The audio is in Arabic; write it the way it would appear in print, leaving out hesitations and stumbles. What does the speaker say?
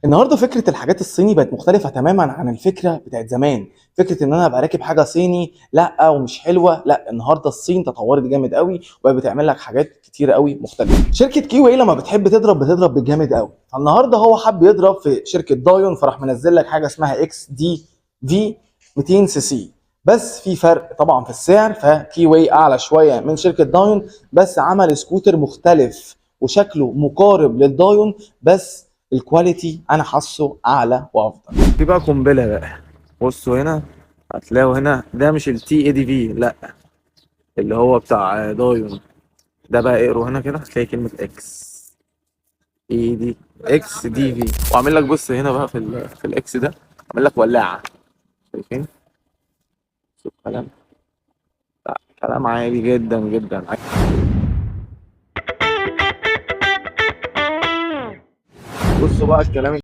النهارده فكرة الحاجات الصيني بقت مختلفة تمامًا عن الفكرة بتاعة زمان، فكرة إن أنا أبقى راكب حاجة صيني لأ ومش حلوة، لأ النهارده الصين تطورت جامد أوي، وبقت بتعمل لك حاجات كتيرة أوي مختلفة. شركة كيوي لمّا بتحب تضرب بتضرب بالجامد أوي، فالنهارده هو حب يضرب في شركة دايون فراح منزل لك حاجة اسمها XDV 200 سي سي، بس في فرق طبعًا في السعر، فكيوي أعلى شوية من شركة دايون، بس عمل سكوتر مختلف وشكله مقارب للدايون بس الكواليتي انا حاسه اعلى وافضل. في بقى قنبله بقى. بصوا هنا، هتلاقوا هنا ده مش التي اي دي في، لا، اللي هو بتاع دايون. ده بقى اقروا هنا كده هتلاقي كلمه اكس اي دي، اكس دي في، وعامل لك بص هنا بقى في الاكس ده عامل لك ولاعه. شايفين؟ شوف كلام، لا كلام عالي جدا جدا. بصوا بقى الكلام